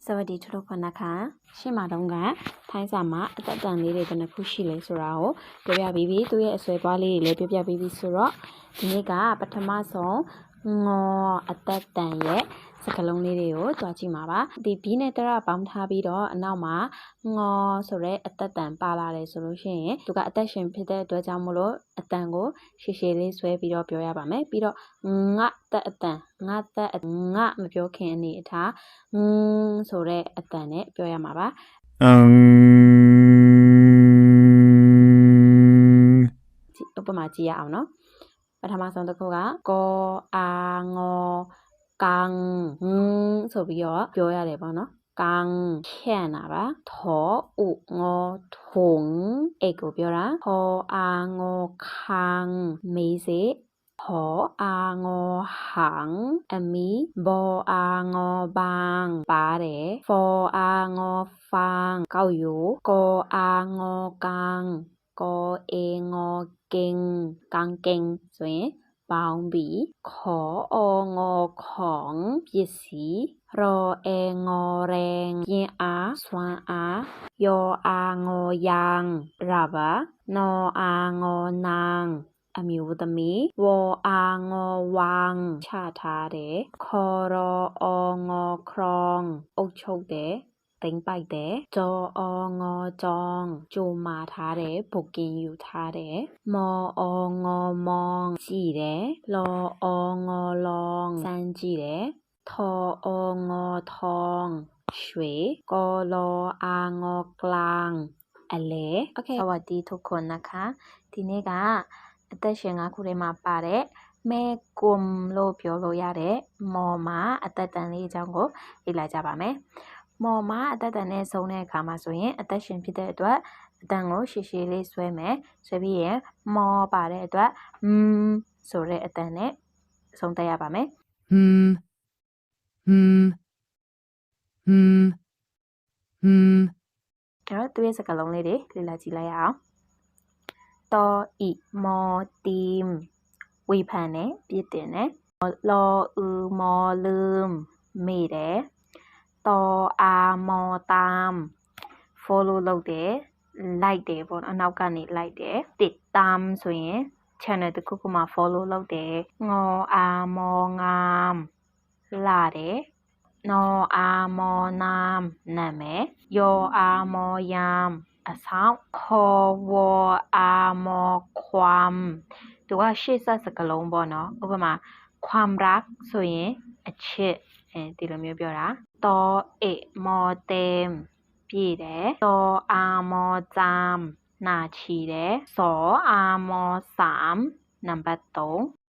สวัสดีทุกคนนะคะရှင်းမှာတော့ကထိုင်းစာမှာအသက်တန်လေးတွေဘယ်နှခုရှိလဲဆိုတာကိုပြောပြပြီးသူရဲ့အဆွဲသွားလေးတွေလည်းပြောပြပြီးဆိုတော့ဒီနေ့ကပထမဆုံးငေါ်အသက်တန်ရဲ့စကားလုံးလေးတွေကိုတွားကြည့်မှာပါဒီဘီနဲ့တရပေါင်းထားပြီးတော့အနောက်မှာငေါ်ဆိုတဲ့အသက်တန်ပါလာတယ်ဆိုလို့ရှိရင်သူကအသက်ရှင်ဖြစ်တဲ့အတွက်ကြောင့်မို့လို့အတန်ကိုရှည်ရှည်လေးဆွဲပြီးတော့ပြောရပါမယ်ပြီးတော့ငါသက်အတန်ငါသက်ငါမပြောခင်အနေအထားဆိုတဲ့အတန်နဲ့ပြောရမှာပါဥပမာကြည့်ရအောင်နော်ပထမဆုံးတစ်ခုကကောအာငေါကန်ဆိုပြီးတော့ပြောရတယ်ပေါ့နော်ကန်ဖြန့်တာပါထောဥငေါထုံအဲ့ကိုပြောတာထောအာငေါခံမေးစေထောအာငေါဟန်အမီဘောအာငေါဘန်ပါတယ်ဖောအာငေါဖန်ကောက်ယူကောအာငေါကန်ကောအေငေါကင်ကန်ကင်ဆိုရင်ပေါင်းပြီးခေါ်အောငေါของပစ္စည်းရောအေငေါรงပြင်းအားစွမ်းအားယောအာငေါယံရပါနောအာငေါနံအမျိုးသမီးဝေါအာငေါဝံချထားတယ်ခေါ်ရောအောငေါခရောင်အုပ်ချုပ်တယ်သိမ့်ပိုက်တယ်ကြောအောငေါကြောင်ကြိုမာထားတယ်ဘုတ်ကင်ယူထားတယ်မောအောငေါမောင်ကြည့်တယ်လောအောငေါလောင်စမ်းကြည့်တယ်ထောအောငေါထောင်ရွှေကောလောအာငေါကလန်အလဲโอเคสวัสดีทุกคนนะคะဒီနေ့ကအသက်ရှင်5ခုထဲမှာပါတဲ့မဲကွမ်လို့ပြောလို့ရတဲ့မော်မာအသက်တန်လေးအကြောင်းကိုလေ့လာကြပါမယ်မော်မာအသက်တန်နဲ့ဆုံးတဲ့အခါမှာဆိုရင်အသက်ရှင်ဖြစ်တဲ့အတွက်အတန်ကိုရှည်ရှည်လေးဆွဲမယ်ဆွဲပြီးရင်မော်ပါတဲ့အတွက်ဆိုတဲ့အတန်နဲ့ဆုံးသက်ရပါမယ်အဲ့တော့သူရဲ့စကားလုံးလေးတွေလေ့လာကြည့်လိုက်ရအောင်တောဤမောတီမ်ဝေဖန်တယ်ပြစ်တင်တယ်လောမောลืมမေ့တယ်တောအာမောတမ် follow လုပ်တယ်လိုက်တယ်ပေါ့အနောက်ကနေလိုက်တယ်တစ်တမ်ဆိုရင် channel တစ်ခုခုမှာ follow လုပ်တယ်ငေါအာမောငမ်လာတယ်နောအာမောနမ်နာမည်ယောအာမောယမ်အဆောင်ခေါ်ဝအာမောခွမ်သူကရှေ့ဆက်စကားလုံးပေါ့နော်ဥပမာความรักဆိုရင်အချစ်ဒီလိုမျိုးပြောတာတောအေမောတေမ်ပြည့်တယ်တောအာမောဂျမ်နာချီတယ်စောအာမော3နံပါတ်3